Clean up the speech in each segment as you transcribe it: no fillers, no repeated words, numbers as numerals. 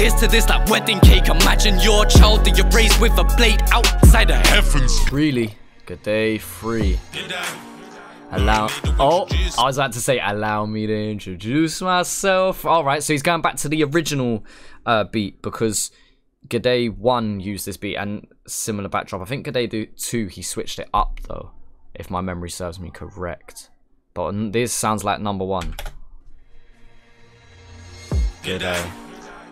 Here's to this like wedding cake. Imagine your child that you raised with a blade outside the heavens. GREELEY, good day, free. Allow, oh, I was about to say, allow me to introduce myself. Alright, so he's going back to the original beat, because GDAY 1 used this beat and similar backdrop. I think GDAY 2, he switched it up though, if my memory serves me correct. But this sounds like number 1. GDAY,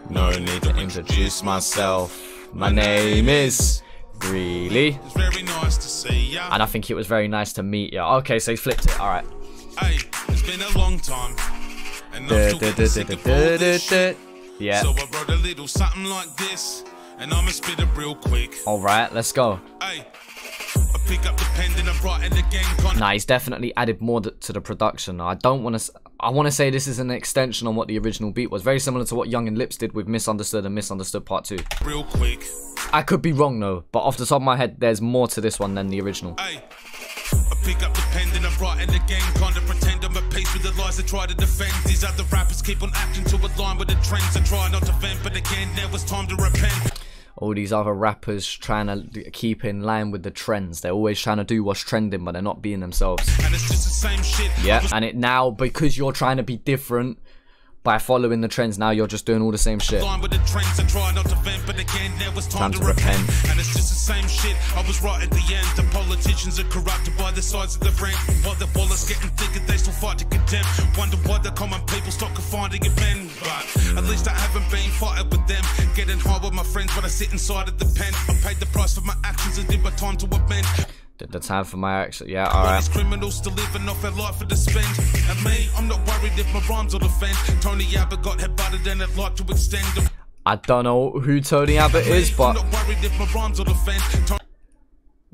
no need to introduce myself. My name is GREELEY. It's very nice to see ya. And I think it was very nice to meet you. Okay, so he flipped it. Alright. Hey, it's been a long time. And I'm still getting sick of all this shit. Yeah. So I wrote a little something like this. And I'ma spit it real quick. Alright, let's go. Hey, I pick up the pen and I write it again. Nah, he's definitely added more to the production. I don't want to... I want to say this is an extension on what the original beat was. Very similar to what Young and Lips did with Misunderstood and Misunderstood Part 2. Real quick. I could be wrong though, but off the top of my head, there's more to this one than the original. Hey, I pick up the pen and I write it again. Kinda pretend I'm at peace with the lies I try to defend. These other rappers keep on acting to align with the trends. I try not to vent, but again, now it's time to repent. All these other rappers trying to keep in line with the trends. They're always trying to do what's trending, but they're not being themselves. And it's just the same shit. Yeah, and it now, because you're trying to be different by following the trends, now you're just doing all the same shit. Time to repent. And it's just the same shit. I was right at the end. The politicians are corrupted by the size of the brand. While the wallets getting thicker, they still fight to condemn. Wonder why the common people stop confiding in men. But at least I haven't been fighting with them. Getting high with my friends when I sit inside of the pen. I paid the price for my actions and did my time to amend. Did the time for my action, yeah, alright. Criminals still living off their life for the spend. And me, I'm not worried if my rhymes will offend. Tony Abbott got headbutted and I'd like to extend them. I don't know who Tony Abbott is, but I'm not worried if my rhymes will offend.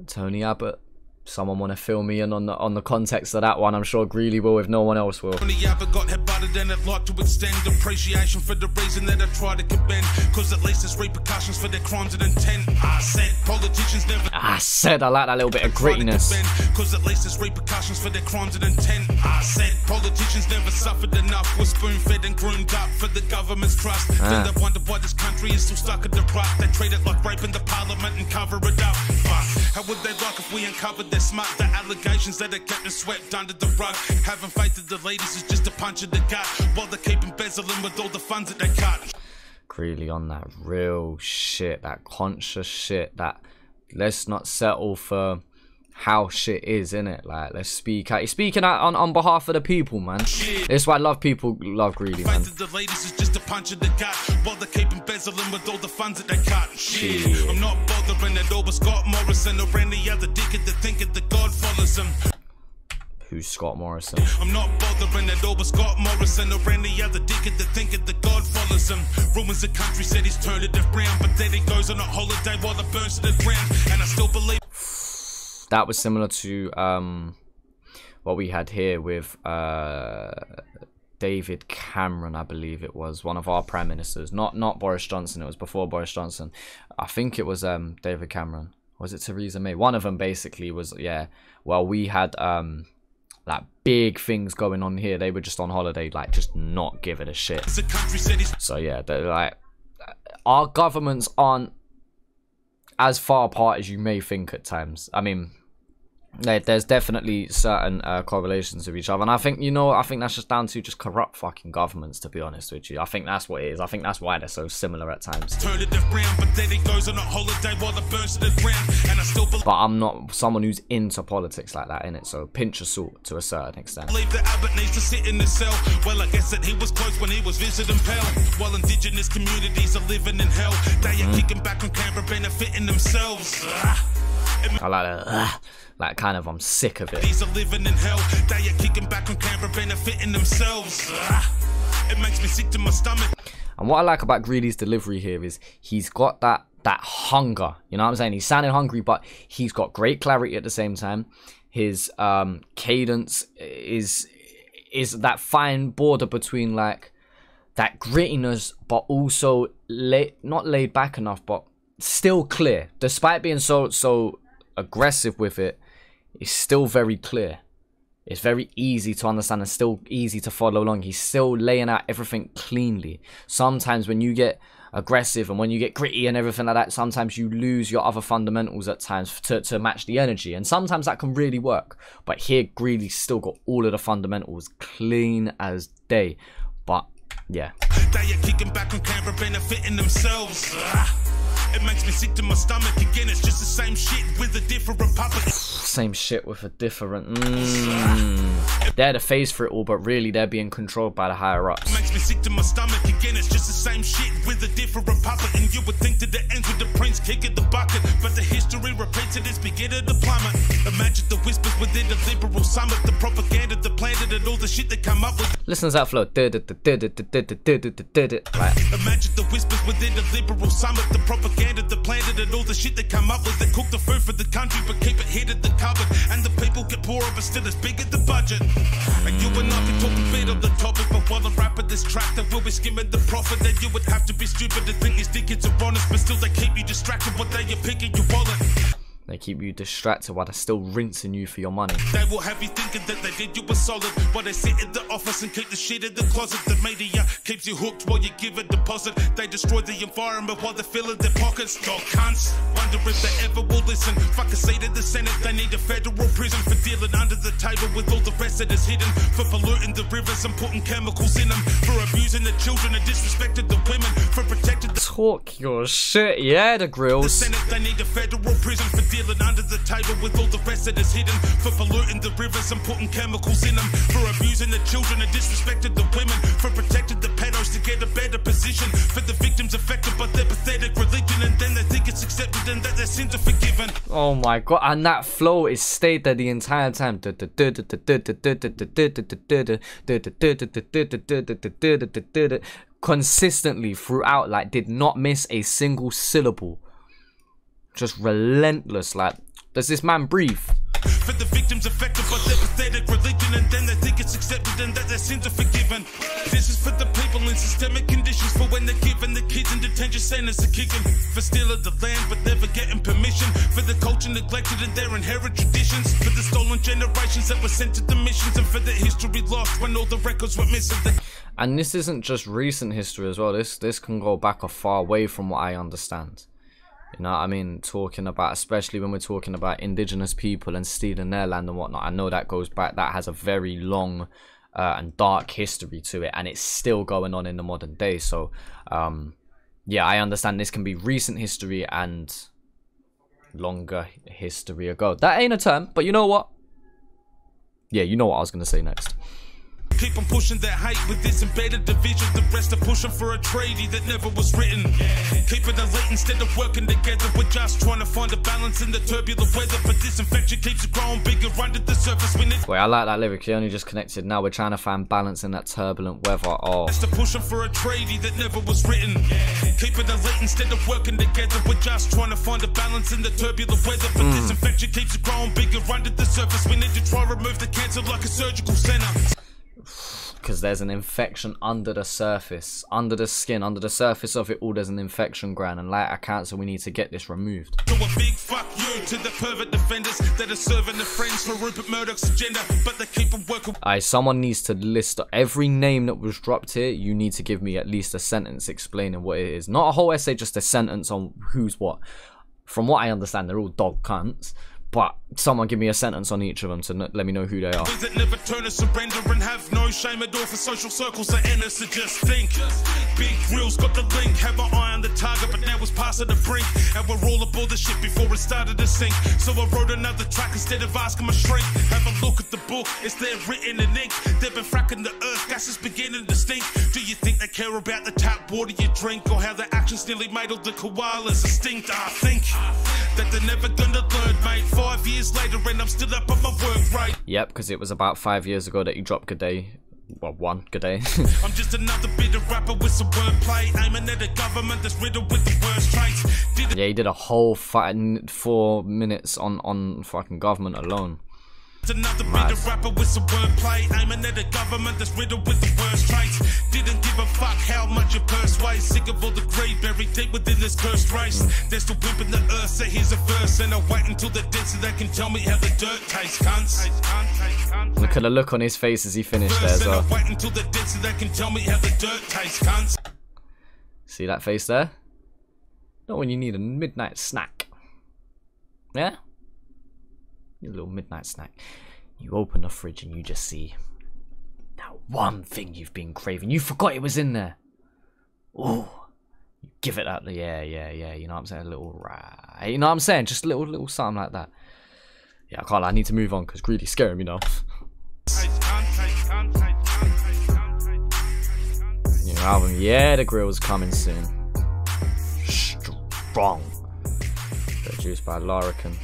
Tony Abbott. Someone want to fill me in on the context of that one. I'm sure GREELEY will if no one else will. Tony Abbott got headbutted and I'd like to extend appreciation for the reason that I try to commend. Cause at least there's repercussions for their crimes and intent. I said politicians never. I like that little bit of grittiness. Cause at least there's repercussions for their crimes and intent. I said politicians never suffered enough. Were spoon fed and groomed up for the government's trust. Then they wonder why this country is still stuck in the rut. They treat it like rape in the parliament and cover it up. But how would they like if we uncovered their smut? The allegations that are kept and swept under the rug. Having faith in the ladies is just a punch in the gut. While they keep embezzling with all the funds that they cut. GREELEY on that real shit, that conscious shit, that let's not settle for how shit is, innit? Like, let's speak out. He's speaking out on behalf of the people, man. That's why people love GREELEY, man. The ladies is just a punch in the gut. While they keep embezzling with all the funds that they cut. Shit. I'm not bothering at all with Scott Morrison or any other dickhead that thinking the God follows him. Who's Scott Morrison? I'm not bothering at all with Scott Morrison or any other dickhead that thinking the God follows him. Ruins the country said he's turned it around, but then he goes on a holiday while it burns to the ground. And I still believe. That was similar to what we had here with David Cameron, I believe it was, one of our prime ministers. Not Boris Johnson, it was before Boris Johnson. I think it was David Cameron. Was it Theresa May? One of them basically was, yeah. Well, we had like big things going on here. They were just on holiday, like just not giving a shit. So yeah, they're like, our governments aren't as far apart as you may think at times. I mean, there's definitely certain correlations with each other, and I think, you know, I think that's just down to just corrupt fucking governments, to be honest with you. I think that's what it is. I think that's why they're so similar at times. But I'm not someone who's into politics like that, innit? So pinch of salt to a certain extent. Believe that Abbott needs to sit in the cell. Well, I guess that he was close when he was visiting Pell. While indigenous communities are living in hell, they are kicking back on Canberra, benefiting themselves. I like that. Like, kind of, I'm sick of it. These are living in hell. They are kicking back on Canberra, benefiting themselves. It makes me sick to my stomach. And what I like about GREELEY's delivery here is he's got that hunger. You know what I'm saying? He's sounding hungry, but he's got great clarity at the same time. His cadence is that fine border between like that grittiness, but also not laid back enough, but still clear. Despite being so aggressive with it, it's still very clear. It's very easy to understand and still easy to follow along. He's still laying out everything cleanly. Sometimes when you get aggressive, and when you get gritty and everything like that, sometimes you lose your other fundamentals at times to match the energy, and sometimes that can really work. But here Greeley's still got all of the fundamentals clean as day. But yeah, they are kicking back on camera, benefiting themselves. It makes me sick to my stomach again. It's just the same shit with a different puppet. Same shit with a different. They're the face for it all, but really they're being controlled by the higher ups. Makes me sick to my stomach again. It's just the same shit with a different puppet. And you would think that it ends with the prince kicking the bucket, but the history repeats it. It's beginning to plummet. Imagine the whispers within the liberal summit, the propaganda, the planted, and all the shit they come up with. Listen to that flow. Imagine the whispers within the liberal summit, the propaganda, the planted, and all the shit they come up with. They cook the food for the country, but keep it hid in the cupboard. And the people get poorer, but still as big as the budget. And you and I can talk a bit on the topic, but while I'm rapping this track, that will be skimming the profit. Then you would have to be stupid to think these dickheads are honest, but still they keep you distracted while they are picking your wallet. They keep you distracted while they're still rinsing you for your money. They will have you thinking that they did you a solid while they sit in the office and keep the shit in the closet. The media keeps you hooked while you give a deposit. They destroy the environment while they're filling their pockets. Dog cunts, wonder if they ever will listen. Fuck a seat in the Senate, they need a federal prison for dealing under the table with all the rest that is hidden, for polluting the rivers and putting chemicals in them, for abusing the children and disrespecting the women, for protecting the... Talk your shit, yeah, the grills. The Senate, they need a federal prison for dealing under the table with all the rest that is hidden, for polluting the rivers and putting chemicals in them, for abusing the children and disrespecting the women, for protecting the pedos to get a better position, for the victims affected by their pathetic religion, and then they think it's accepted and that their sins are forgiven. Oh my god, and that flow is stayed there the entire time. Consistently throughout, like did not miss a single syllable. Just relentless, like, does this man breathe? For the victims affected by their pathetic religion, and then they think it's accepted and that their sins are forgiven. This is for the people in systemic conditions, for when they're given the kids in detention centers to kick them, for stealing the land but never getting permission, for the culture neglected and their inherent traditions, for the stolen generations that were sent to the missions, and for the history lost when all the records were missing. And this isn't just recent history as well. This can go back a far way from what I understand. You know what I mean? Talking about, especially when we're talking about indigenous people and stealing their land and whatnot. I know that goes back, that has a very long and dark history to it, and it's still going on in the modern day. So, yeah, I understand this can be recent history and longer history ago. That ain't a term, but you know what? Yeah, you know what I was going to say next. Keep on pushing that hate with this embedded division. The rest are pushing for a treaty that never was written. Keeping it late instead of working together. We're just trying to find a balance in the turbulent weather. But this infection keeps it growing bigger under the surface. Wait, I like that lyric. He only just connected. Now we're trying to find balance in that turbulent weather. Oh. Rest are pushing for a treaty that never was written. Keeping it late instead of working together. We're just trying to find a balance in the turbulent weather. But this infection keeps it growing bigger under the surface. We need to try to remove the cancer like a surgical center. Because there's an infection under the surface, under the skin, under the surface of it all. There's an infection gland, and like a cancer, we need to get this removed. So a big fuck you to the pervert defenders that are serving the friends for Rupert Murdoch's agenda, but they keep on working. Someone needs to list every name that was dropped here. You need to give me at least a sentence explaining what it is, not a whole essay, just a sentence on who's what. From what I understand, they're all dog cunts. But someone give me a sentence on each of them to let me know who they are. That never turn to surrender and have no shame at all for social circles that end us to just think. Big Reel's got the link, have an eye on the target, but now it's past the brink. And we're all aboard the ship before it started to sink. So I wrote another track instead of asking my shrink. Have a look at the book, it's there written in ink. They've been fracking the earth, gas is beginning to stink. Do you think they care about the tap water you drink, or how their actions nearly made all the koalas extinct? I think that they're never gonna learn, mate. 5 years later and I'm still up on my work rate. Yep, because it was about 5 years ago that he dropped GDAY. Well, GDAY. I'm just another bit of rapper with some wordplay, aiming at a government that's riddled with the worst traits. Yeah, he did a whole 4 minutes on fucking government alone. Another bit of rapper with some wordplay, aiming at a government that's riddled with the worst traits. Didn't give a fuck how much it persuades. Sick of all the greed buried deep within this cursed race. There's the whip in the earth, so here's a verse, and I'll wait until they're dead so they can tell me how the dirt tastes, cunts. Look at the look on his face as he finished there as well. Wait until they're dead so they can tell me how the dirt tastes, cunts. See that face there? Not when you need a midnight snack. Yeah? Your little midnight snack. You open the fridge and you just see that one thing you've been craving. You forgot it was in there. Ooh. You give it that. Yeah. You know what I'm saying? A little right. You know what I'm saying? Just a little something like that. Yeah, I need to move on because Greely's scaring me now. New album. Yeah, the grill's coming soon. Strong. Produced by Larican.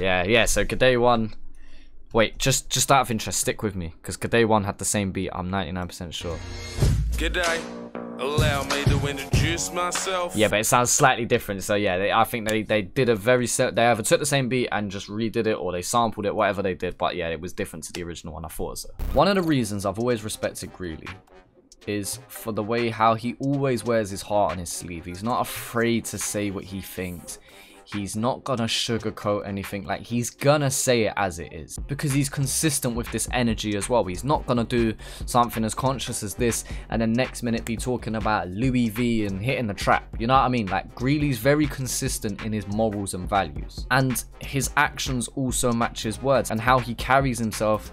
Yeah, so GDAY 1. Wait, just out of interest, stick with me. Because GDAY 1 had the same beat, I'm 99% sure. GDAY, allow me to introduce myself. Yeah, but it sounds slightly different. So yeah, I think they did a very... They either took the same beat and just redid it, or they sampled it, whatever they did. But yeah, it was different to the original one, I thought so. One of the reasons I've always respected GREELEY is for the way how he always wears his heart on his sleeve. He's not afraid to say what he thinks. He's not gonna sugarcoat anything. Like, he's gonna say it as it is, because he's consistent with this energy as well. He's not gonna do something as conscious as this and then next minute be talking about Louis V and hitting the trap. You know what I mean? Like, GREELEY's very consistent in his morals and values, and his actions also match his words, and how he carries himself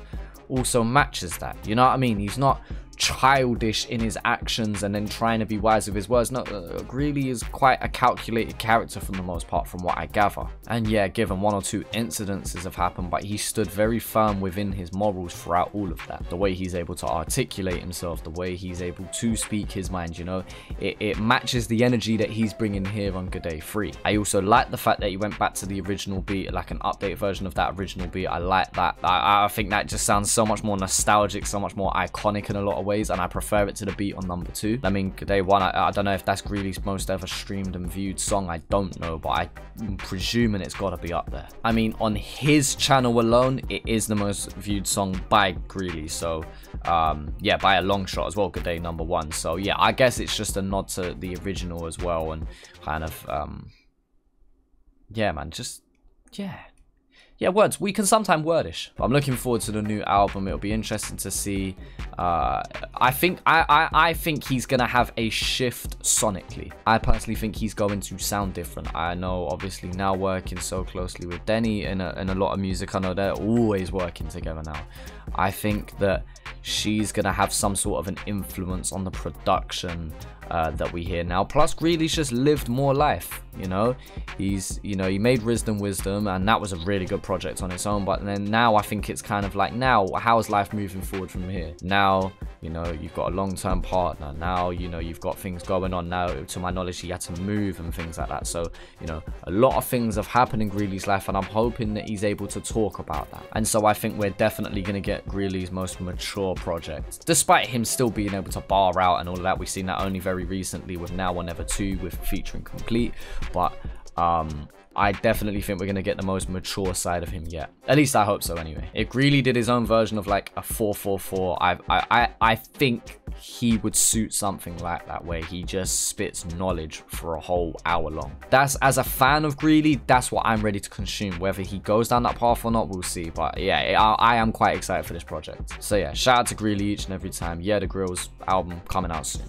also matches that. You know what I mean? He's not childish in his actions and then trying to be wise with his words. No, GREELEY is quite a calculated character for the most part, from what I gather. And yeah, given 1 or 2 incidences have happened, but he stood very firm within his morals throughout all of that. The way he's able to articulate himself, the way he's able to speak his mind, you know, it matches the energy that he's bringing here on GDAY 3. I also like the fact that he went back to the original beat, like an update version of that original beat. I like that. I think that just sounds so much more nostalgic, so much more iconic in a lot of ways, and I prefer it to the beat on number 2. I mean, GDAY 1, I don't know if that's GREELEY's most ever streamed and viewed song. I don't know, but I'm presuming it's got to be up there. I mean, on his channel alone, it is the most viewed song by GREELEY. So yeah, by a long shot as well, GDAY number 1. So yeah, I guess it's just a nod to the original as well, and kind of yeah, man, just yeah, words. We can sometimes wordish. But I'm looking forward to the new album. It'll be interesting to see. I think he's gonna have a shift sonically. I personally think he's going to sound different. I know, obviously, now working so closely with Denny in a lot of music, I know they're always working together now. I think that she's gonna have some sort of an influence on the production that we hear now. Plus, GREELEY's just lived more life, you know. He made Wisdom, and that was a really good project on its own. But then now I think it's kind of like, now how's life moving forward from here? Now, you know, you've got a long-term partner. Now, you know, you've got things going on. Now, to my knowledge, he had to move and things like that. So, you know, a lot of things have happened in GREELEY's life, and I'm hoping that he's able to talk about that. And so I think we're definitely going to get GREELEY's most mature project, despite him still being able to bar out and all of that. We've seen that only very recently with Now or Never 2 with featuring Complete. But I definitely think we're going to get the most mature side of him yet. At least I hope so anyway. If GREELEY did his own version of like a 444, I think he would suit something like that, where he just spits knowledge for a whole hour long. That's, as a fan of GREELEY, that's what I'm ready to consume. Whether he goes down that path or not, we'll see. But yeah, I am quite excited for this project. So yeah, shout out to GREELEY each and every time. Yeah, the Grill's album coming out soon.